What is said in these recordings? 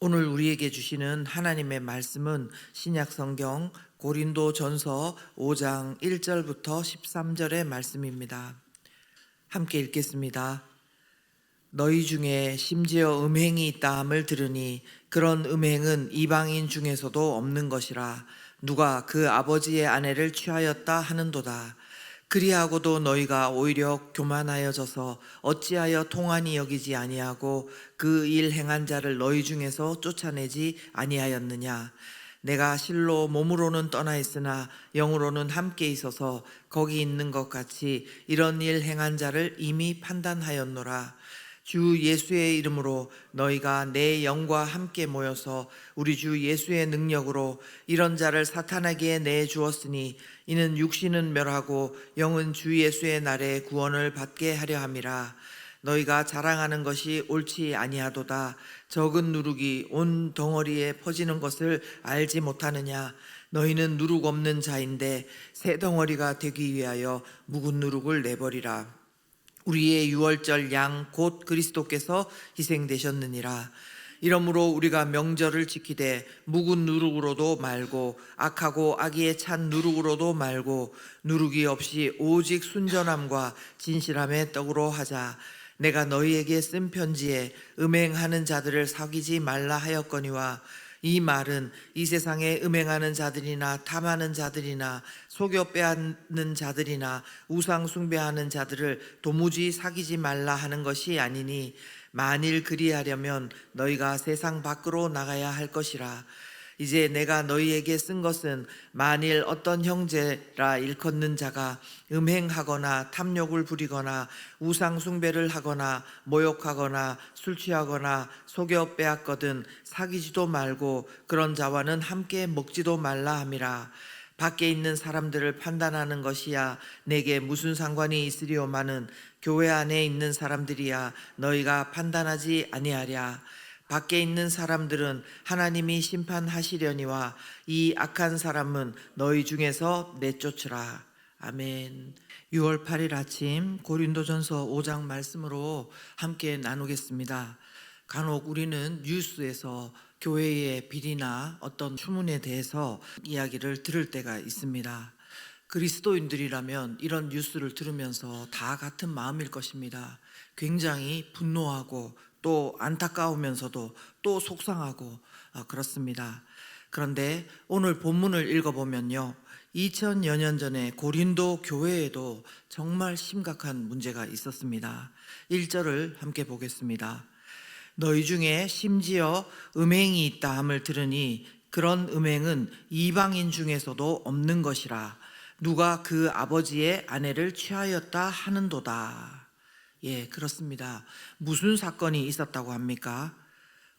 오늘 우리에게 주시는 하나님의 말씀은 신약성경 고린도전서 5장 1절부터 13절의 말씀입니다. 함께 읽겠습니다. 너희 중에 심지어 음행이 있다 함을 들으니 그런 음행은 이방인 중에서도 없는 것이라. 누가 그 아버지의 아내를 취하였다 하는도다. 그리하고도 너희가 오히려 교만하여져서 어찌하여 통한이 여기지 아니하고 그 일 행한 자를 너희 중에서 쫓아내지 아니하였느냐. 내가 실로 몸으로는 떠나 있으나 영으로는 함께 있어서 거기 있는 것 같이 이런 일 행한 자를 이미 판단하였노라. 주 예수의 이름으로 너희가 내 영과 함께 모여서 우리 주 예수의 능력으로 이런 자를 사탄에게 내주었으니 이는 육신은 멸하고 영은 주 예수의 날에 구원을 받게 하려 함이라. 너희가 자랑하는 것이 옳지 아니하도다. 적은 누룩이 온 덩어리에 퍼지는 것을 알지 못하느냐. 너희는 누룩 없는 자인데 새 덩어리가 되기 위하여 묵은 누룩을 내버리라. 우리의 유월절 양 곧 그리스도께서 희생되셨느니라. 이러므로 우리가 명절을 지키되 묵은 누룩으로도 말고 악하고 악의에 찬 누룩으로도 말고 누룩이 없이 오직 순전함과 진실함의 떡으로 하자. 내가 너희에게 쓴 편지에 음행하는 자들을 사귀지 말라 하였거니와 이 말은 이 세상에 음행하는 자들이나 탐하는 자들이나 속여 빼앗는 자들이나 우상 숭배하는 자들을 도무지 사귀지 말라 하는 것이 아니니 만일 그리하려면 너희가 세상 밖으로 나가야 할 것이라. 이제 내가 너희에게 쓴 것은 만일 어떤 형제라 일컫는 자가 음행하거나 탐욕을 부리거나 우상 숭배를 하거나 모욕하거나 술 취하거나 속여 빼앗거든 사귀지도 말고 그런 자와는 함께 먹지도 말라 함이라. 밖에 있는 사람들을 판단하는 것이야 내게 무슨 상관이 있으리오마는 교회 안에 있는 사람들이야 너희가 판단하지 아니하랴. 밖에 있는 사람들은 하나님이 심판하시려니와 이 악한 사람은 너희 중에서 내쫓으라. 아멘. 6월 8일 아침 고린도전서 5장 말씀으로 함께 나누겠습니다. 간혹 우리는 뉴스에서 교회의 비리나 어떤 추문에 대해서 이야기를 들을 때가 있습니다. 그리스도인들이라면 이런 뉴스를 들으면서 다 같은 마음일 것입니다. 굉장히 분노하고 또 안타까우면서도 또 속상하고 그렇습니다. 그런데 오늘 본문을 읽어보면요, 2000여 년 전에 고린도 교회에도 정말 심각한 문제가 있었습니다. 1절을 함께 보겠습니다. 너희 중에 심지어 음행이 있다 함을 들으니 그런 음행은 이방인 중에서도 없는 것이라. 누가 그 아버지의 아내를 취하였다 하는도다. 예, 그렇습니다. 무슨 사건이 있었다고 합니까?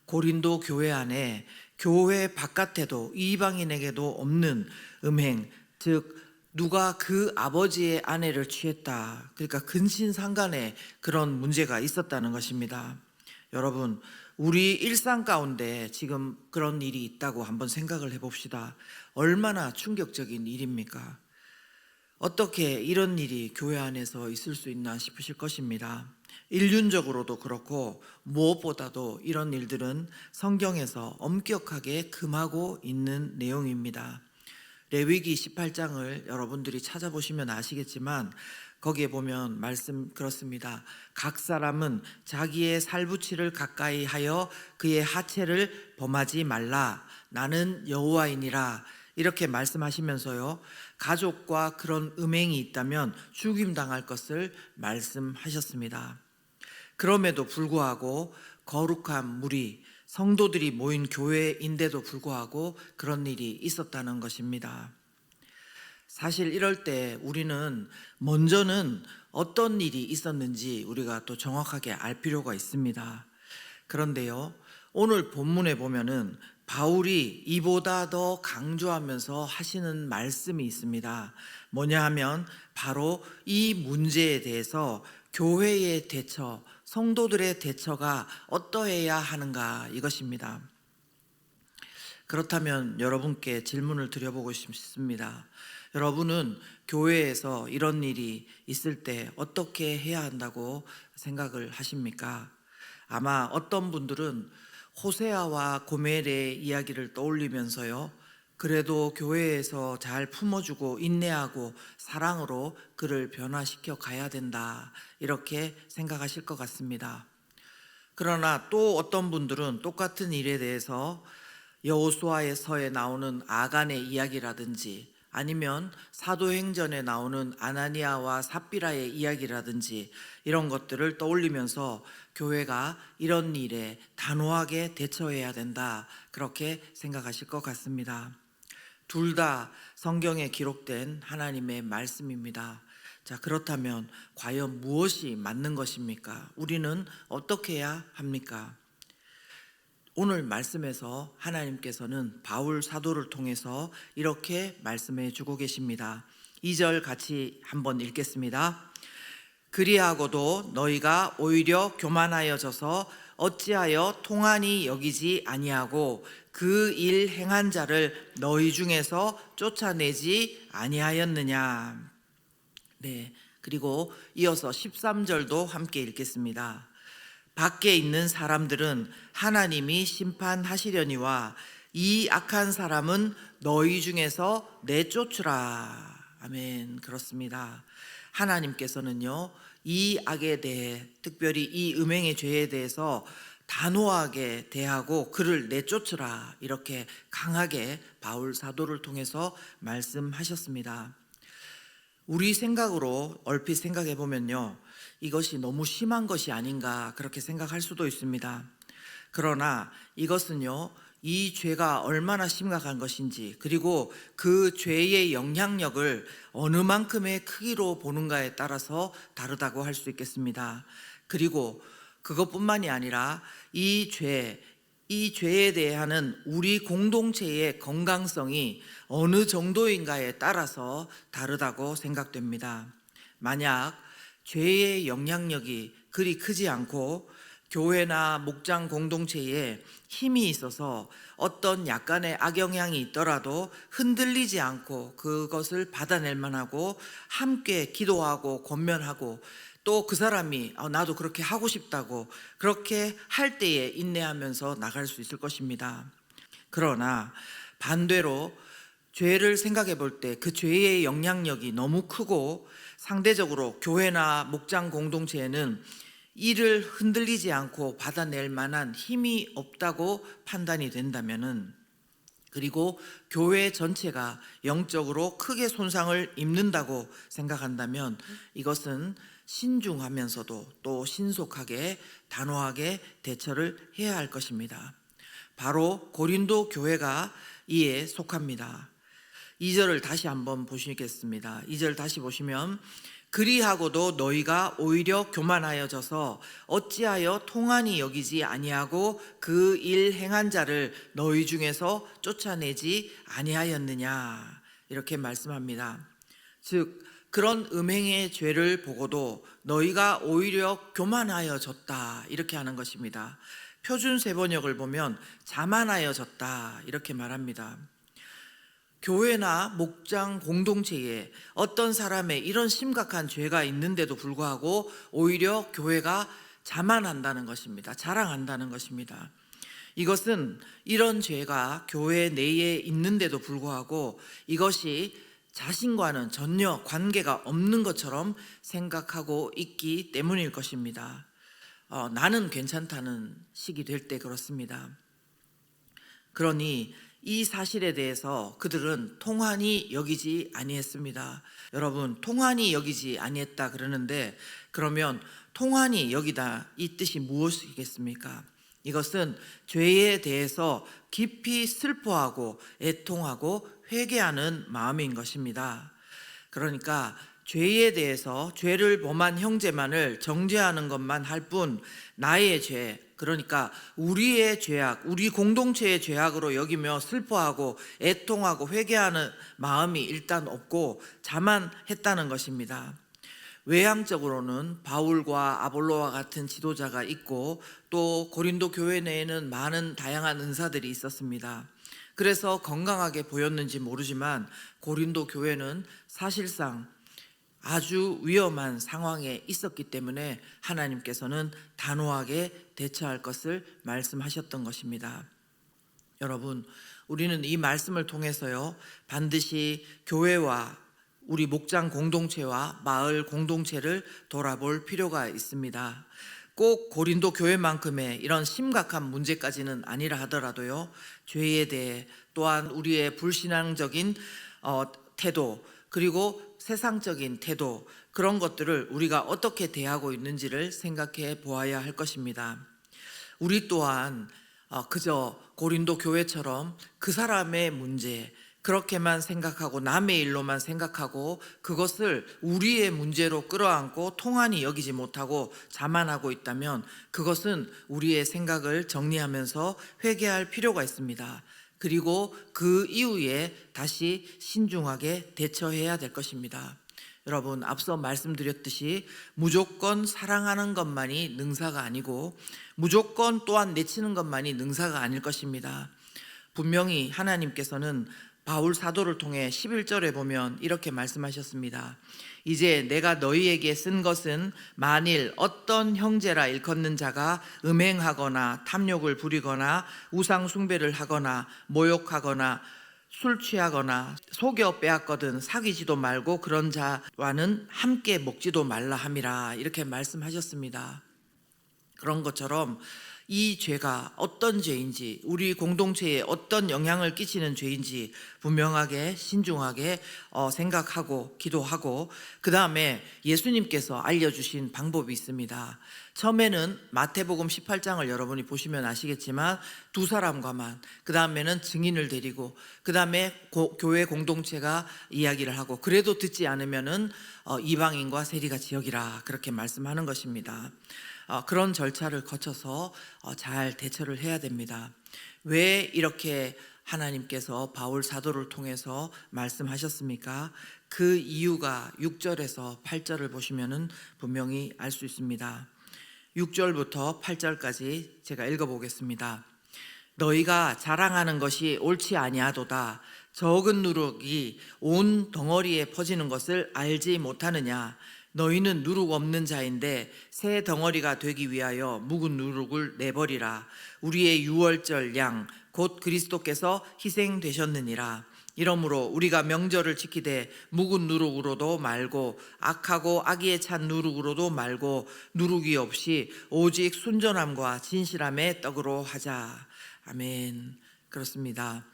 고린도 교회 안에 교회 바깥에도 이방인에게도 없는 음행, 즉 누가 그 아버지의 아내를 취했다. 그러니까 근신상간에 그런 문제가 있었다는 것입니다. 여러분, 우리 일상 가운데 지금 그런 일이 있다고 한번 생각을 해봅시다. 얼마나 충격적인 일입니까? 어떻게 이런 일이 교회 안에서 있을 수 있나 싶으실 것입니다. 인륜적으로도 그렇고 무엇보다도 이런 일들은 성경에서 엄격하게 금하고 있는 내용입니다. 레위기 18장을 여러분들이 찾아보시면 아시겠지만 거기에 보면 말씀 그렇습니다. 각 사람은 자기의 살부치를 가까이 하여 그의 하체를 범하지 말라. 나는 여호와이니라. 이렇게 말씀하시면서요, 가족과 그런 음행이 있다면 죽임당할 것을 말씀하셨습니다. 그럼에도 불구하고 거룩한 무리, 성도들이 모인 교회인데도 불구하고 그런 일이 있었다는 것입니다. 사실 이럴 때 우리는 먼저는 어떤 일이 있었는지 우리가 또 정확하게 알 필요가 있습니다. 그런데요, 오늘 본문에 보면은 바울이 이보다 더 강조하면서 하시는 말씀이 있습니다. 뭐냐 하면 바로 이 문제에 대해서 교회의 대처, 성도들의 대처가 어떠해야 하는가 이것입니다. 그렇다면 여러분께 질문을 드려보고 싶습니다. 여러분은 교회에서 이런 일이 있을 때 어떻게 해야 한다고 생각을 하십니까? 아마 어떤 분들은 호세아와 고멜의 이야기를 떠올리면서요. 그래도 교회에서 잘 품어주고 인내하고 사랑으로 그를 변화시켜 가야 된다. 이렇게 생각하실 것 같습니다. 그러나 또 어떤 분들은 똑같은 일에 대해서 여호수아서에 나오는 아간의 이야기라든지 아니면 사도행전에 나오는 아나니아와 삽비라의 이야기라든지 이런 것들을 떠올리면서 교회가 이런 일에 단호하게 대처해야 된다. 그렇게 생각하실 것 같습니다. 둘 다 성경에 기록된 하나님의 말씀입니다. 자, 그렇다면 과연 무엇이 맞는 것입니까? 우리는 어떻게 해야 합니까? 오늘 말씀에서 하나님께서는 바울 사도를 통해서 이렇게 말씀해 주고 계십니다. 2절 같이 한번 읽겠습니다. 그리하고도 너희가 오히려 교만하여져서 어찌하여 통한이 여기지 아니하고 그 일 행한 자를 너희 중에서 쫓아내지 아니하였느냐. 네, 그리고 이어서 13절도 함께 읽겠습니다. 밖에 있는 사람들은 하나님이 심판하시려니와 이 악한 사람은 너희 중에서 내쫓으라. 아멘. 그렇습니다. 하나님께서는요, 이 악에 대해, 특별히 이 음행의 죄에 대해서 단호하게 대하고 그를 내쫓으라. 이렇게 강하게 바울 사도를 통해서 말씀하셨습니다. 우리 생각으로 얼핏 생각해 보면요, 이것이 너무 심한 것이 아닌가 그렇게 생각할 수도 있습니다. 그러나 이것은요, 이 죄가 얼마나 심각한 것인지, 그리고 그 죄의 영향력을 어느 만큼의 크기로 보는가에 따라서 다르다고 할 수 있겠습니다. 그리고 그것뿐만이 아니라 이 죄에 대한 우리 공동체의 건강성이 어느 정도인가에 따라서 다르다고 생각됩니다. 만약 죄의 영향력이 그리 크지 않고 교회나 목장 공동체에 힘이 있어서 어떤 약간의 악영향이 있더라도 흔들리지 않고 그것을 받아낼 만하고 함께 기도하고 권면하고 또 그 사람이 나도 그렇게 하고 싶다고 그렇게 할 때에 인내하면서 나갈 수 있을 것입니다. 그러나 반대로 죄를 생각해 볼 때 그 죄의 영향력이 너무 크고 상대적으로 교회나 목장 공동체에는 이를 흔들리지 않고 받아낼 만한 힘이 없다고 판단이 된다면은, 그리고 교회 전체가 영적으로 크게 손상을 입는다고 생각한다면 이것은 신중하면서도 또 신속하게 단호하게 대처를 해야 할 것입니다. 바로 고린도 교회가 이에 속합니다. 2절을 다시 한번 보시겠습니다. 2절 다시 보시면 그리하고도 너희가 오히려 교만하여져서 어찌하여 통한이 여기지 아니하고 그 일 행한 자를 너희 중에서 쫓아내지 아니하였느냐. 이렇게 말씀합니다. 즉 그런 음행의 죄를 보고도 너희가 오히려 교만하여졌다. 이렇게 하는 것입니다. 표준 세번역을 보면 자만하여졌다. 이렇게 말합니다. 교회나 목장 공동체에 어떤 사람의 이런 심각한 죄가 있는데도 불구하고 오히려 교회가 자만한다는 것입니다. 자랑한다는 것입니다. 이것은 이런 죄가 교회 내에 있는데도 불구하고 이것이 자신과는 전혀 관계가 없는 것처럼 생각하고 있기 때문일 것입니다. 나는 괜찮다는 식이 될 때 그렇습니다. 그러니 이 사실에 대해서 그들은 통한이 여기지 아니했습니다. 여러분, 통한이 여기지 아니했다 그러는데 그러면 통한이 여기다 이 뜻이 무엇이겠습니까? 이것은 죄에 대해서 깊이 슬퍼하고 애통하고 회개하는 마음인 것입니다. 그러니까 죄에 대해서 죄를 범한 형제만을 정죄하는 것만 할 뿐 나의 죄, 그러니까 우리의 죄악, 우리 공동체의 죄악으로 여기며 슬퍼하고 애통하고 회개하는 마음이 일단 없고 자만했다는 것입니다. 외향적으로는 바울과 아볼로와 같은 지도자가 있고 또 고린도 교회 내에는 많은 다양한 은사들이 있었습니다. 그래서 건강하게 보였는지 모르지만 고린도 교회는 사실상 아주 위험한 상황에 있었기 때문에 하나님께서는 단호하게 대처할 것을 말씀하셨던 것입니다. 여러분, 우리는 이 말씀을 통해서요, 반드시 교회와 우리 목장 공동체와 마을 공동체를 돌아볼 필요가 있습니다. 꼭 고린도 교회만큼의 이런 심각한 문제까지는 아니라 하더라도요, 죄에 대해 또한 우리의 불신앙적인 태도, 그리고 세상적인 태도, 그런 것들을 우리가 어떻게 대하고 있는지를 생각해 보아야 할 것입니다. 우리 또한 그저 고린도 교회처럼 그 사람의 문제 그렇게만 생각하고 남의 일로만 생각하고 그것을 우리의 문제로 끌어안고 통한히 여기지 못하고 자만하고 있다면 그것은 우리의 생각을 정리하면서 회개할 필요가 있습니다. 그리고 그 이후에 다시 신중하게 대처해야 될 것입니다. 여러분, 앞서 말씀드렸듯이 무조건 사랑하는 것만이 능사가 아니고 무조건 또한 내치는 것만이 능사가 아닐 것입니다. 분명히 하나님께서는 바울 사도를 통해 11절에 보면 이렇게 말씀하셨습니다. 이제 내가 너희에게 쓴 것은 만일 어떤 형제라 일컫는 자가 음행하거나 탐욕을 부리거나 우상 숭배를 하거나 모욕하거나 술 취하거나 속여 빼앗거든 사귀지도 말고 그런 자와는 함께 먹지도 말라 함이라, 이렇게 말씀하셨습니다. 그런 것처럼 이 죄가 어떤 죄인지, 우리 공동체에 어떤 영향을 끼치는 죄인지 분명하게 신중하게 생각하고 기도하고, 그 다음에 예수님께서 알려주신 방법이 있습니다. 처음에는 마태복음 18장을 여러분이 보시면 아시겠지만 두 사람과만, 그 다음에는 증인을 데리고, 그 다음에 교회 공동체가 이야기를 하고, 그래도 듣지 않으면은 이방인과 세리같이 여기라, 그렇게 말씀하는 것입니다. 그런 절차를 거쳐서 잘 대처를 해야 됩니다. 왜 이렇게 하나님께서 바울 사도를 통해서 말씀하셨습니까? 그 이유가 6절에서 8절을 보시면은 분명히 알 수 있습니다. 6절부터 8절까지 제가 읽어보겠습니다. 너희가 자랑하는 것이 옳지 아니하도다. 적은 누룩이 온 덩어리에 퍼지는 것을 알지 못하느냐. 너희는 누룩 없는 자인데 새 덩어리가 되기 위하여 묵은 누룩을 내버리라. 우리의 유월절 양 곧 그리스도께서 희생되셨느니라. 이러므로 우리가 명절을 지키되 묵은 누룩으로도 말고 악하고 악의에 찬 누룩으로도 말고 누룩이 없이 오직 순전함과 진실함의 떡으로 하자. 아멘. 그렇습니다.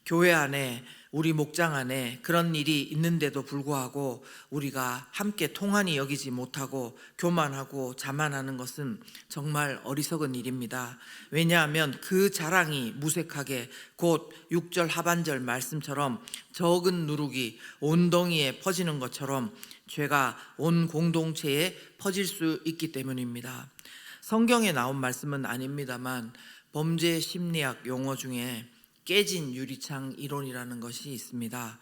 교회 안에, 우리 목장 안에 그런 일이 있는데도 불구하고 우리가 함께 통한히 여기지 못하고 교만하고 자만하는 것은 정말 어리석은 일입니다. 왜냐하면 그 자랑이 무색하게 곧 6절 하반절 말씀처럼 적은 누룩이 온덩이에 퍼지는 것처럼 죄가 온 공동체에 퍼질 수 있기 때문입니다. 성경에 나온 말씀은 아닙니다만 범죄 심리학 용어 중에 깨진 유리창 이론이라는 것이 있습니다.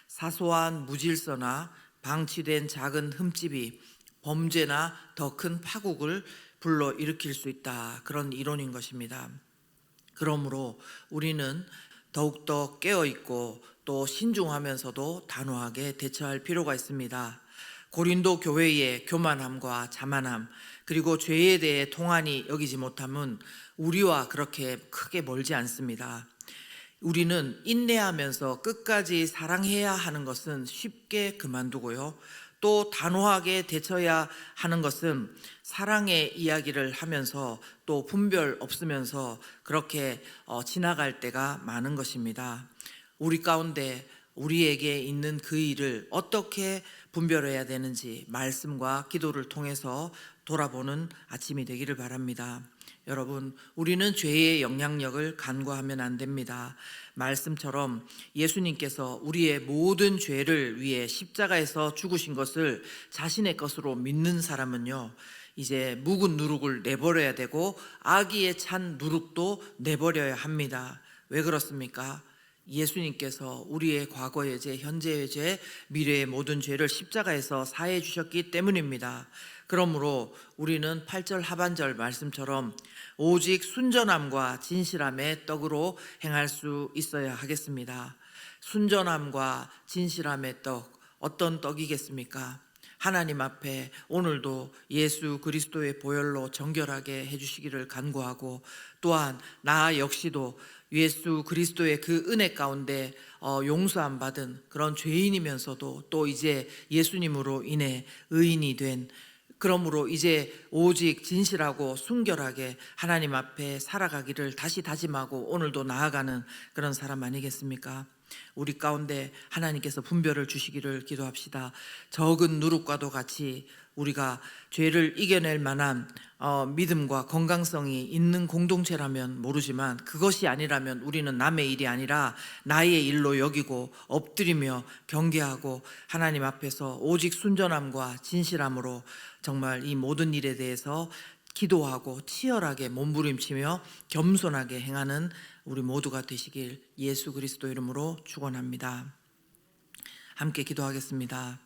사소한 무질서나 방치된 작은 흠집이 범죄나 더 큰 파국을 불러일으킬 수 있다, 그런 이론인 것입니다. 그러므로 우리는 더욱더 깨어있고 또 신중하면서도 단호하게 대처할 필요가 있습니다. 고린도 교회의 교만함과 자만함, 그리고 죄에 대해 통한히 여기지 못함은 우리와 그렇게 크게 멀지 않습니다. 우리는 인내하면서 끝까지 사랑해야 하는 것은 쉽게 그만두고요, 또 단호하게 대처해야 하는 것은 사랑의 이야기를 하면서 또 분별 없으면서 그렇게 지나갈 때가 많은 것입니다. 우리 가운데 우리에게 있는 그 일을 어떻게 분별해야 되는지 말씀과 기도를 통해서 돌아보는 아침이 되기를 바랍니다. 여러분, 우리는 죄의 영향력을 간과하면 안 됩니다. 말씀처럼 예수님께서 우리의 모든 죄를 위해 십자가에서 죽으신 것을 자신의 것으로 믿는 사람은요, 이제 묵은 누룩을 내버려야 되고 악의에 찬 누룩도 내버려야 합니다. 왜 그렇습니까? 예수님께서 우리의 과거의 죄, 현재의 죄, 미래의 모든 죄를 십자가에서 사해 주셨기 때문입니다. 그러므로 우리는 8절 하반절 말씀처럼 오직 순전함과 진실함의 떡으로 행할 수 있어야 하겠습니다. 순전함과 진실함의 떡, 어떤 떡이겠습니까? 하나님 앞에 오늘도 예수 그리스도의 보혈로 정결하게 해주시기를 간구하고, 또한 나 역시도 예수 그리스도의 그 은혜 가운데 용서함 받은 그런 죄인이면서도 또 이제 예수님으로 인해 의인이 된, 그러므로 이제 오직 진실하고 순결하게 하나님 앞에 살아가기를 다시 다짐하고 오늘도 나아가는 그런 사람 아니겠습니까? 우리 가운데 하나님께서 분별을 주시기를 기도합시다. 적은 누룩과도 같이 우리가 죄를 이겨낼 만한 믿음과 건강성이 있는 공동체라면 모르지만, 그것이 아니라면 우리는 남의 일이 아니라 나의 일로 여기고 엎드리며 경계하고 하나님 앞에서 오직 순전함과 진실함으로 정말 이 모든 일에 대해서 기도하고 치열하게 몸부림치며 겸손하게 행하는 우리 모두가 되시길 예수 그리스도 이름으로 축원합니다. 함께 기도하겠습니다.